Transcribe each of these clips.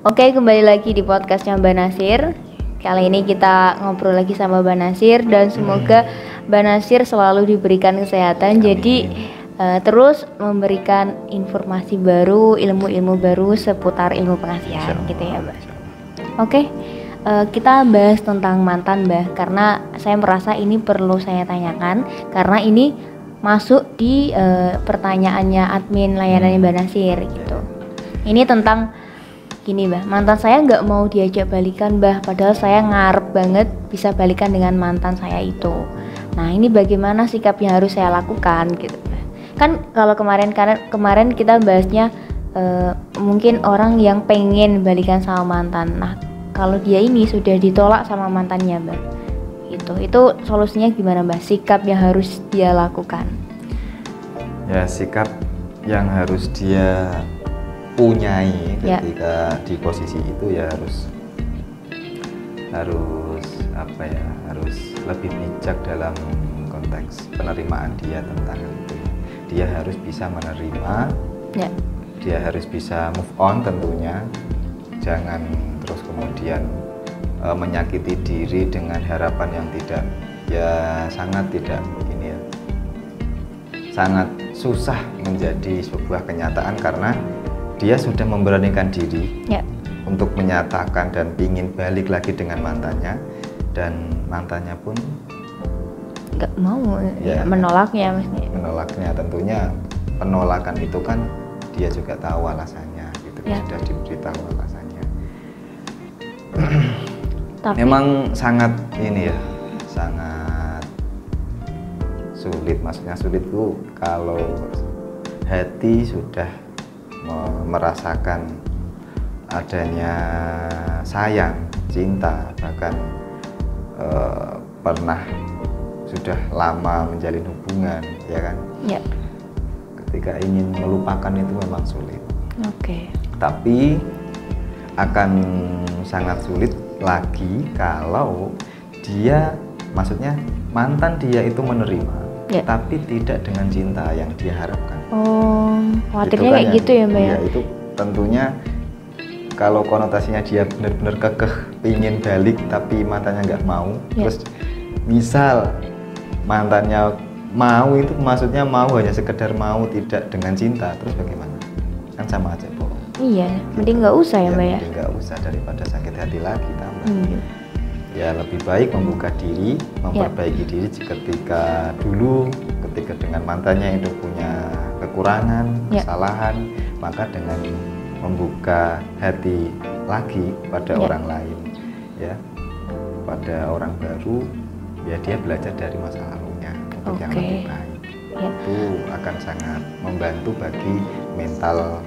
Oke, kembali lagi di podcastnya Mbak Nasir. Kali ini kita ngobrol lagi sama Mbak Nasir dan semoga Mbak Nasir selalu diberikan kesehatan. Jadi terus memberikan informasi baru, ilmu-ilmu baru seputar ilmu pengasihan gitu ya Mbak. Oke, kita bahas tentang mantan Mbak, karena saya merasa ini perlu saya tanyakan karena ini masuk di pertanyaannya admin layanannya Mbak Nasir gitu. Ini tentang gini Mbah, mantan saya nggak mau diajak balikan Mbah, padahal saya ngarep banget bisa balikan dengan mantan saya itu. Nah ini bagaimana sikap yang harus saya lakukan gitu Mbah. Kan kalau kemarin kita bahasnya mungkin orang yang pengen balikan sama mantan. Nah kalau dia ini sudah ditolak sama mantannya Mbah, itu solusinya gimana Mbah? Sikap yang harus dia lakukan? Ya, sikap yang harus dia punyai ketika di posisi itu ya harus lebih bijak dalam konteks penerimaan dia tentang itu. Dia harus bisa menerima, dia harus bisa move on tentunya, jangan terus kemudian menyakiti diri dengan harapan yang sangat susah menjadi sebuah kenyataan karena dia sudah memberanikan diri untuk menyatakan dan ingin balik lagi dengan mantannya, dan mantannya pun nggak mau menolaknya. Menolaknya tentunya penolakan itu kan dia juga tahu alasannya gitu, sudah diberitahu alasannya. Memang sangat sulit, maksudnya sulit tuh kalau hati sudah merasakan adanya sayang, cinta, bahkan pernah sudah lama menjalin hubungan, ya kan? Ketika ingin melupakan itu memang sulit. Tapi akan sangat sulit lagi kalau maksudnya mantan dia itu menerima, tapi tidak dengan cinta yang dia harapkan. Khawatirnya kayak gitu ya Mbak ya? Itu tentunya kalau konotasinya dia benar-benar kekeh pingin balik tapi mantannya nggak mau, terus misal mantannya mau, itu maksudnya mau hanya sekedar mau, tidak dengan cinta, terus bagaimana? Kan sama aja bohong. Iya, mending nggak usah ya Mbak ya? Mending nggak usah daripada sakit hati lagi tambah. Ya lebih baik membuka diri, memperbaiki diri ketika dengan mantannya itu punya kekurangan, kesalahan, maka dengan membuka hati lagi pada orang lain, ya, pada orang baru, ya dia belajar dari masa lalunya untuk yang lebih baik. Itu akan sangat membantu bagi mental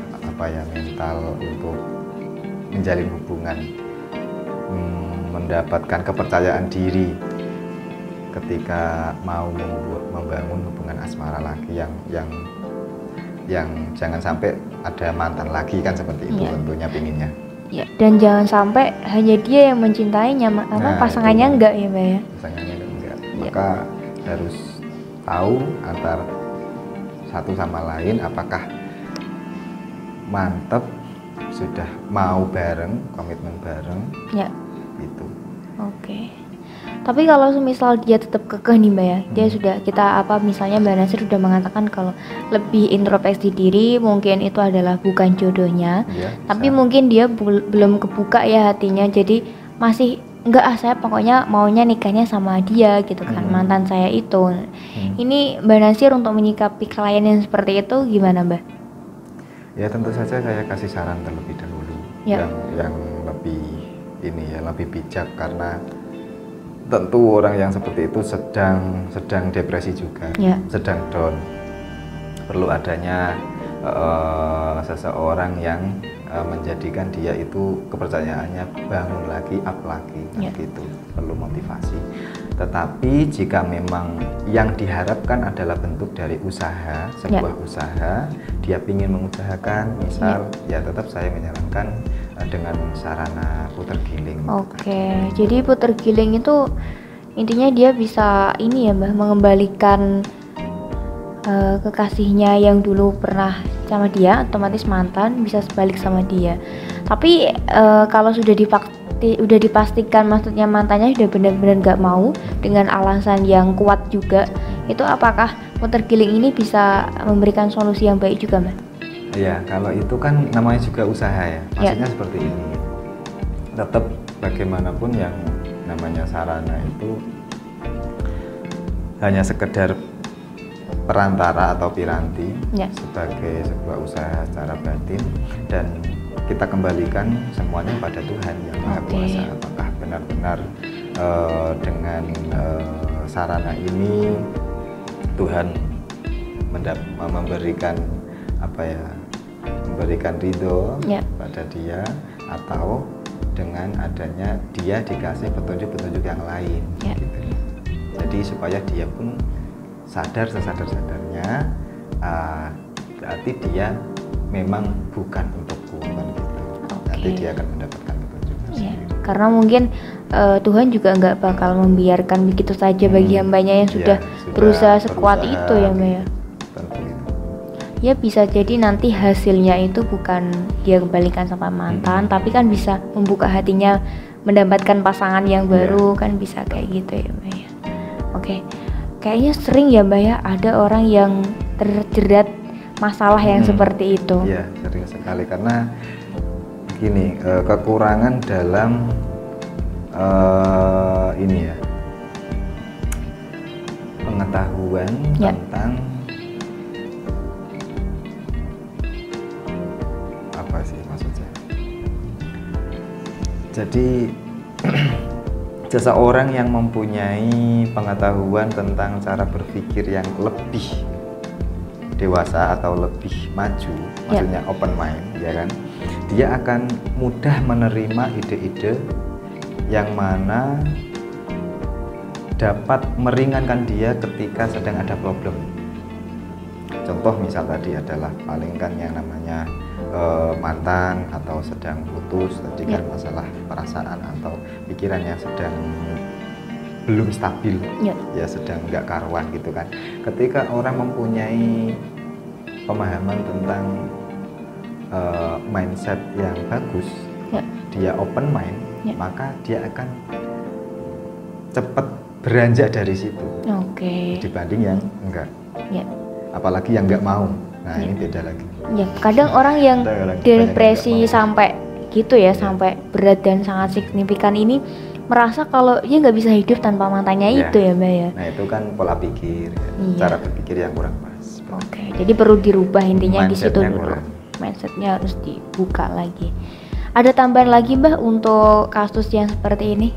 untuk menjalin hubungan, mendapatkan kepercayaan diri ketika mau membangun hubungan asmara lagi yang jangan sampai ada mantan lagi, kan seperti itu tentunya pinginnya. Dan jangan sampai hanya dia yang mencintainya, pasangannya enggak ya Mbak ya? Pasangannya enggak. Maka harus tahu antar satu sama lain apakah mantep, sudah mau bareng, komitmen bareng. Gitu. Tapi kalau misal dia tetap kekeh nih Mbak ya, dia sudah misalnya Mbak Nasir sudah mengatakan kalau lebih introspeksi diri, mungkin itu adalah bukan jodohnya, tapi mungkin dia belum kebuka ya hatinya, jadi masih saya pokoknya maunya nikahnya sama dia gitu kan, mantan saya itu. Ini Mbak Nasir untuk menyikapi klien yang seperti itu gimana Mbak? Ya tentu saja saya kasih saran terlebih dahulu yang lebih bijak, karena tentu orang yang seperti itu sedang depresi juga, sedang down. Perlu adanya seseorang yang menjadikan dia itu kepercayaannya bangun lagi, up lagi, gitu. Perlu motivasi. Tetapi jika memang yang diharapkan adalah bentuk dari usaha, sebuah usaha, dia ingin mengusahakan, misal, ya tetap saya menyarankan dengan sarana puter giling. Jadi puter giling itu intinya dia bisa ini ya Mbak, mengembalikan kekasihnya yang dulu pernah sama dia, otomatis mantan bisa balik sama dia. Tapi kalau sudah dipastikan maksudnya mantannya sudah benar-benar nggak mau dengan alasan yang kuat juga, itu apakah muter giling ini bisa memberikan solusi yang baik juga, Mbak? Ya, kalau itu kan namanya juga usaha ya. Maksudnya seperti ini. Tetap bagaimanapun yang namanya sarana itu hanya sekedar perantara atau piranti sebagai sebuah usaha secara batin, dan kita kembalikan semuanya pada Tuhan yang Maha Kuasa. Apakah benar-benar dengan sarana ini Tuhan memberikan memberikan ridho pada dia, atau dengan adanya dia dikasih petunjuk-petunjuk yang lain gitu. Jadi supaya dia pun sadar sesadar-sadarnya, berarti dia memang bukan untukku kan gitu. Nanti dia akan mendapatkan petunjuk sendiri. Karena mungkin Tuhan juga nggak bakal membiarkan begitu saja bagi hambanya yang sudah berusaha sekuat itu ya, Mbak ya. Tentu itu. Ya bisa jadi nanti hasilnya itu bukan dia kembalikan sama mantan, tapi kan bisa membuka hatinya mendapatkan pasangan yang baru, kan bisa kayak gitu ya, Mbak ya. Oke. Kayaknya sering ya, Mbak ya, ada orang yang terjerat masalah yang seperti itu. Iya, sering sekali, karena begini, kekurangan dalam ini ya, pengetahuan tentang apa sih maksudnya. Jadi seseorang yang mempunyai pengetahuan tentang cara berpikir yang lebih dewasa atau lebih maju, maksudnya open mind, ya kan, dia akan mudah menerima ide-ide yang mana dapat meringankan dia ketika sedang ada problem. Contoh misal tadi adalah paling kan yang namanya mantan atau sedang putus, tadi kan masalah perasaan atau pikiran yang sedang belum stabil, ya sedang nggak karuan gitu kan. Ketika orang mempunyai pemahaman tentang mindset yang bagus, dia open mind, maka dia akan cepat beranjak dari situ, dibanding yang enggak. Apalagi yang nggak mau. Nah ini beda lagi. Ya, kadang orang yang depresi sampai gitu ya, sampai berat dan sangat signifikan ini merasa kalau dia nggak bisa hidup tanpa mantannya itu ya, Mbak ya. Nah itu kan pola pikir, cara berpikir yang kurang pas. Jadi perlu dirubah intinya di situ dulu. Mindsetnya harus dibuka lagi. Ada tambahan lagi, Mbak, untuk kasus yang seperti ini?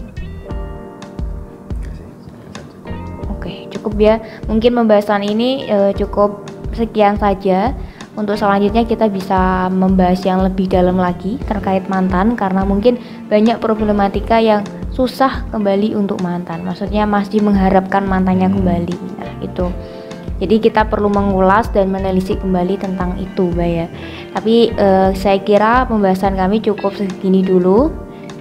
Cukup ya. Mungkin pembahasan ini cukup sekian saja. Untuk selanjutnya kita bisa membahas yang lebih dalam lagi terkait mantan, karena mungkin banyak problematika yang susah kembali untuk mantan. Maksudnya masih mengharapkan mantannya kembali. Nah, itu. Jadi kita perlu mengulas dan menelisik kembali tentang itu, Mbak ya. Tapi saya kira pembahasan kami cukup segini dulu.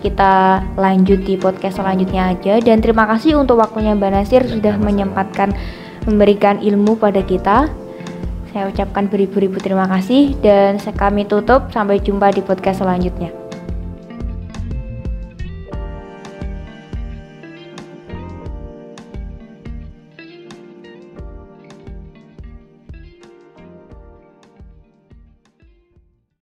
Kita lanjut di podcast selanjutnya aja, dan terima kasih untuk waktunya Mbak Nasir sudah menyempatkan memberikan ilmu pada kita. Saya ucapkan beribu-ribu terima kasih, dan kami tutup. Sampai jumpa di podcast selanjutnya.